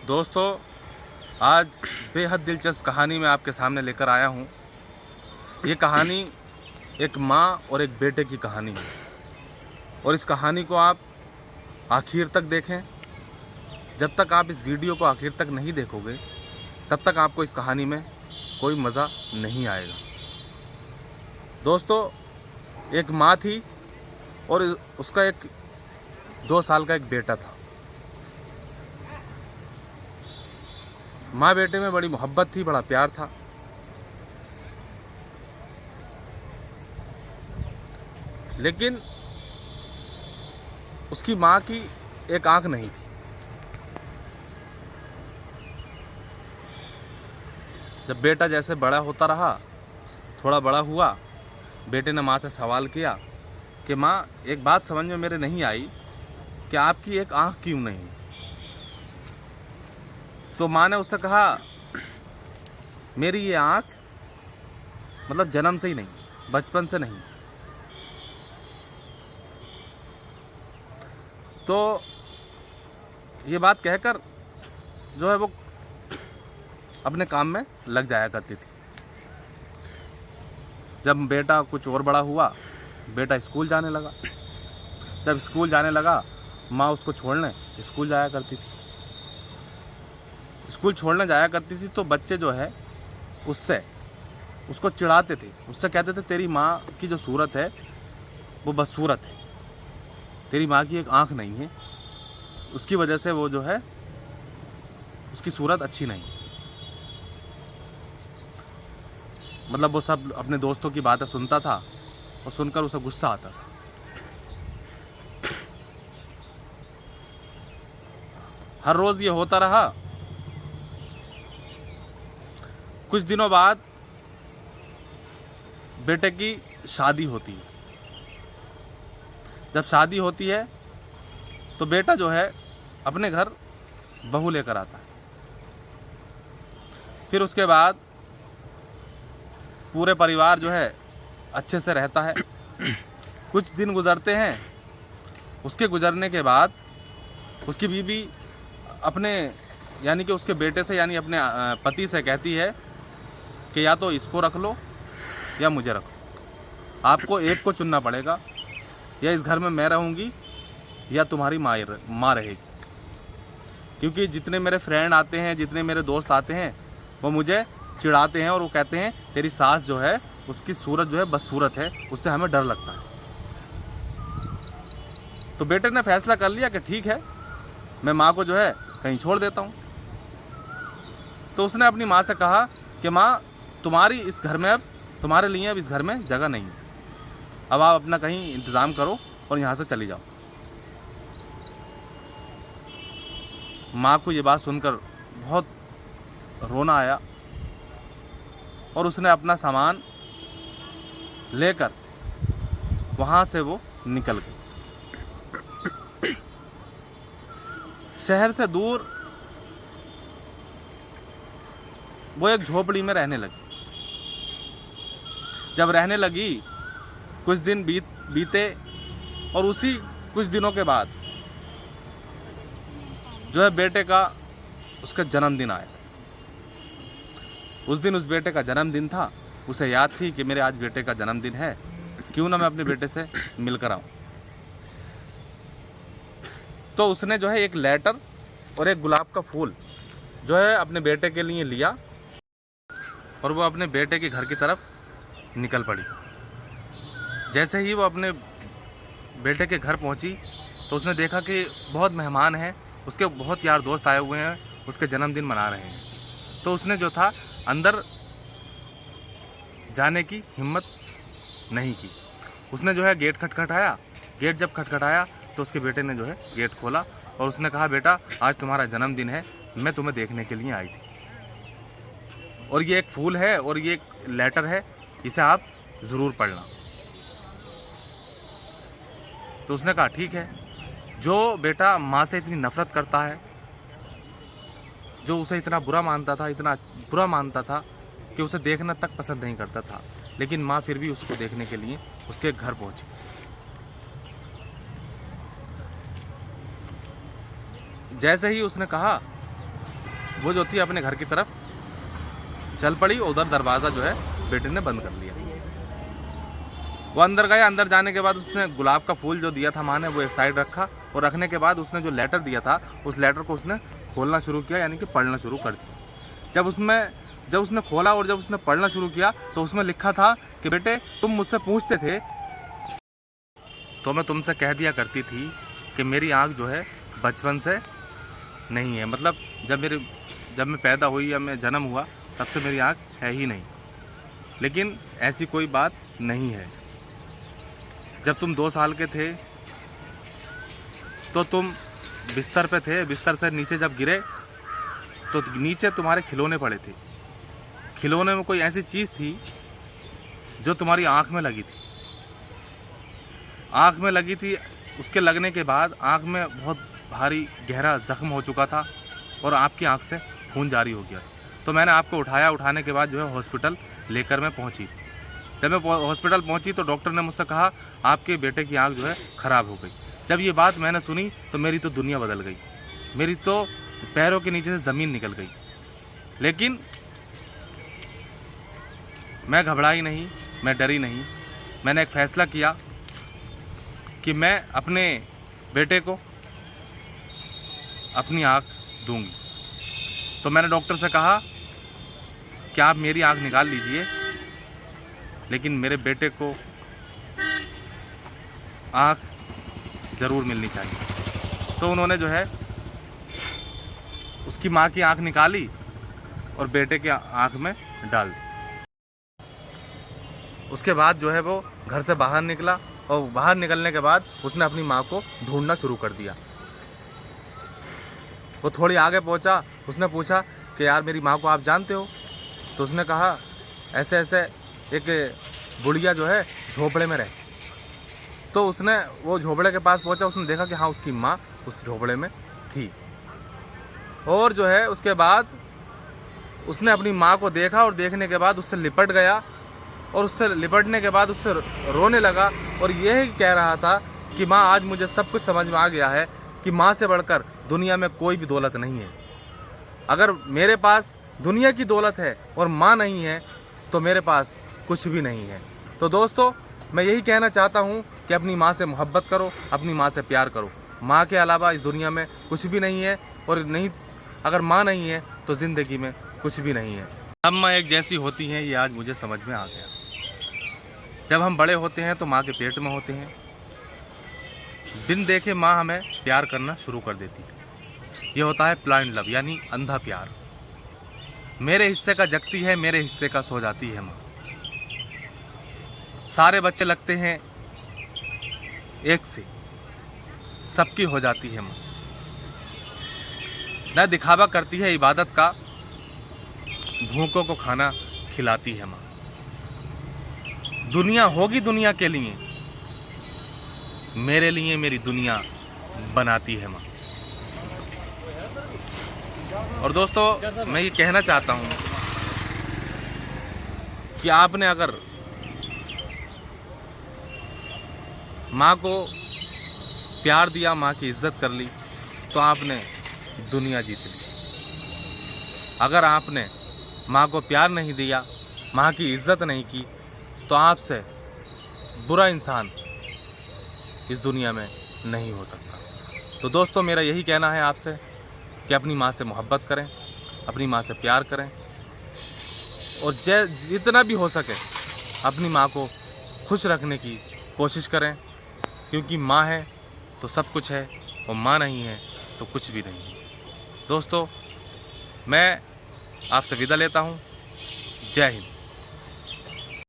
दोस्तों, आज बेहद दिलचस्प कहानी मैं आपके सामने लेकर आया हूँ। ये कहानी एक माँ और एक बेटे की कहानी है और इस कहानी को आप आखिर तक देखें। जब तक आप इस वीडियो को आखिर तक नहीं देखोगे तब तक आपको इस कहानी में कोई मज़ा नहीं आएगा। दोस्तों, एक माँ थी और उसका एक 2 साल का एक बेटा था। माँ बेटे में बड़ी मोहब्बत थी, बड़ा प्यार था। लेकिन उसकी माँ की एक आंख नहीं थी। जब बेटा जैसे बड़ा होता रहा, थोड़ा बड़ा हुआ, बेटे ने माँ से सवाल किया कि माँ, एक बात समझ में मेरे नहीं आई कि आपकी एक आंख क्यों नहीं। तो माँ ने उससे कहा, मेरी ये आंख मतलब जन्म से ही नहीं, बचपन से नहीं। तो ये बात कहकर जो है वो अपने काम में लग जाया करती थी। जब बेटा कुछ और बड़ा हुआ, बेटा स्कूल जाने लगा। जब स्कूल जाने लगा, माँ उसको छोड़ने स्कूल जाया करती थी। स्कूल छोड़ने जाया करती थी तो बच्चे जो है उसको चिढ़ाते थे, उससे कहते थे तेरी माँ की जो सूरत है वो बदसूरत है, तेरी माँ की एक आंख नहीं है, उसकी वजह से वो जो है उसकी सूरत अच्छी नहीं। मतलब वो सब अपने दोस्तों की बातें सुनता था और सुनकर उसे गुस्सा आता था। हर रोज ये होता रहा। कुछ दिनों बाद बेटे की शादी होती है। जब शादी होती है तो बेटा जो है अपने घर बहू लेकर आता है। फिर उसके बाद पूरे परिवार जो है अच्छे से रहता है। कुछ दिन गुजरते हैं। उसके गुजरने के बाद उसकी बीवी अपने यानी कि उसके बेटे से यानी अपने पति से कहती है कि या तो इसको रख लो या मुझे रखो, आपको एक को चुनना पड़ेगा। या इस घर में मैं रहूँगी या तुम्हारी माँ रहेगी। क्योंकि जितने मेरे फ्रेंड आते हैं, जितने मेरे दोस्त आते हैं, वो मुझे चिढ़ाते हैं और वो कहते हैं तेरी सास जो है उसकी सूरत जो है बदसूरत है, उससे हमें डर लगता है। तो बेटे ने फैसला कर लिया कि ठीक है, मैं माँ को जो है कहीं छोड़ देता हूँ। तो उसने अपनी माँ से कहा कि माँ, तुम्हारी इस घर में अब तुम्हारे लिए अब इस घर में जगह नहीं है, अब आप अपना कहीं इंतज़ाम करो और यहाँ से चली जाओ। माँ को ये बात सुनकर बहुत रोना आया और उसने अपना सामान लेकर वहाँ से वो निकल गई। शहर से दूर वो एक झोपड़ी में रहने लगी। जब रहने लगी, कुछ दिन बीते और उसी कुछ दिनों के बाद जो है बेटे का उसका जन्मदिन आया। उस दिन उस बेटे का जन्मदिन था। उसे याद थी कि मेरे आज बेटे का जन्मदिन है, क्यों ना मैं अपने बेटे से मिलकर आऊं। तो उसने जो है एक लेटर और एक गुलाब का फूल जो है अपने बेटे के लिए लिया और वो अपने बेटे के घर की तरफ निकल पड़ी। जैसे ही वो अपने बेटे के घर पहुंची तो उसने देखा कि बहुत मेहमान हैं, उसके बहुत यार दोस्त आए हुए हैं, उसके जन्मदिन मना रहे हैं। तो उसने जो था अंदर जाने की हिम्मत नहीं की। उसने जो है गेट खटखटाया। गेट जब खटखटाया तो उसके बेटे ने जो है गेट खोला और उसने कहा, बेटा आज तुम्हारा जन्मदिन है, मैं तुम्हें देखने के लिए आई थी और ये एक फूल है और ये एक लेटर है, इसे आप ज़रूर पढ़ना। तो उसने कहा ठीक है। जो बेटा माँ से इतनी नफरत करता है, जो उसे इतना बुरा मानता था कि उसे देखना तक पसंद नहीं करता था, लेकिन माँ फिर भी उसको देखने के लिए उसके घर पहुंची। जैसे ही उसने कहा वो जो थी अपने घर की तरफ चल पड़ी। उधर दरवाज़ा जो है बेटे ने बंद कर लिया। वो अंदर गया। अंदर जाने के बाद उसने गुलाब का फूल जो दिया था माँ ने वो एक साइड रखा, और रखने के बाद उसने जो लेटर दिया था उस लेटर को उसने खोलना शुरू किया, यानी कि पढ़ना शुरू कर दिया। जब उसने खोला और जब उसने पढ़ना शुरू किया तो उसमें लिखा था कि बेटे तुम मुझसे पूछते थे तो मैं तुमसे कह दिया करती थी कि मेरी आँख जो है बचपन से नहीं है, मतलब जब मैं पैदा हुई या मैं जन्म हुआ तब से मेरी आँख है ही नहीं। लेकिन ऐसी कोई बात नहीं है। जब तुम 2 साल के थे तो तुम बिस्तर पे थे, बिस्तर से नीचे जब गिरे तो नीचे तुम्हारे खिलौने पड़े थे। खिलौने में कोई ऐसी चीज़ थी जो तुम्हारी आँख में लगी थी। आँख में लगी थी, उसके लगने के बाद आँख में बहुत भारी गहरा ज़ख्म हो चुका था और आपकी आँख से खून जारी हो गया। तो मैंने आपको उठाया। उठाने के बाद जो है हॉस्पिटल लेकर मैं पहुंची। जब मैं हॉस्पिटल पहुंची तो डॉक्टर ने मुझसे कहा आपके बेटे की आँख जो है ख़राब हो गई। जब ये बात मैंने सुनी तो मेरी तो दुनिया बदल गई, मेरी तो पैरों के नीचे से ज़मीन निकल गई। लेकिन मैं घबराई नहीं, मैं डरी नहीं। मैंने एक फ़ैसला किया कि मैं अपने बेटे को अपनी आँख दूंगी। तो मैंने डॉक्टर से कहा कि आप मेरी आँख निकाल लीजिए, लेकिन मेरे बेटे को आँख ज़रूर मिलनी चाहिए। तो उन्होंने जो है उसकी माँ की आँख निकाली और बेटे के आँख में डाल दी। उसके बाद जो है वो घर से बाहर निकला, और बाहर निकलने के बाद उसने अपनी माँ को ढूंढना शुरू कर दिया। वो थोड़ी आगे पहुँचा, उसने पूछा कि यार मेरी माँ को आप जानते हो? तो उसने कहा ऐसे ऐसे एक बुढ़िया जो है झोपड़े में रहती। तो उसने वो झोपड़े के पास पहुँचा, उसने देखा कि हाँ उसकी माँ उस झोपड़े में थी। और जो है उसके बाद उसने अपनी माँ को देखा और देखने के बाद उससे लिपट गया, और उससे लिपटने के बाद उससे रोने लगा और यही कह रहा था कि माँ आज मुझे सब कुछ समझ में आ गया है कि माँ से बढ़कर दुनिया में कोई भी दौलत नहीं है। अगर मेरे पास दुनिया की दौलत है और माँ नहीं है तो मेरे पास कुछ भी नहीं है। तो दोस्तों मैं यही कहना चाहता हूँ कि अपनी माँ से मोहब्बत करो, अपनी माँ से प्यार करो। माँ के अलावा इस दुनिया में कुछ भी नहीं है, और नहीं अगर माँ नहीं है तो ज़िंदगी में कुछ भी नहीं है। सब माँ एक जैसी होती हैं, ये आज मुझे समझ में आ गया। जब हम बड़े होते हैं तो माँ के पेट में होते हैं। बिन देखे माँ हमें प्यार करना शुरू कर देती है। ये होता है ब्लाइंड लव, यानी अंधा प्यार। मेरे हिस्से का जगती है, मेरे हिस्से का सो जाती है माँ। सारे बच्चे लगते हैं एक से, सबकी हो जाती है माँ। न दिखावा करती है इबादत का, भूखों को खाना खिलाती है माँ। दुनिया होगी दुनिया के लिए, मेरे लिए मेरी दुनिया बनाती है माँ। और दोस्तों मैं ये कहना चाहता हूँ कि आपने अगर माँ को प्यार दिया, माँ की इज्जत कर ली, तो आपने दुनिया जीत ली। अगर आपने माँ को प्यार नहीं दिया, माँ की इज्जत नहीं की, तो आपसे बुरा इंसान इस दुनिया में नहीं हो सकता। तो दोस्तों मेरा यही कहना है आपसे कि अपनी माँ से मोहब्बत करें, अपनी माँ से प्यार करें, और जितना भी हो सके अपनी माँ को खुश रखने की कोशिश करें, क्योंकि माँ है तो सब कुछ है, और माँ नहीं है तो कुछ भी नहीं है। दोस्तों मैं आपसे विदा लेता हूँ। जय हिंद।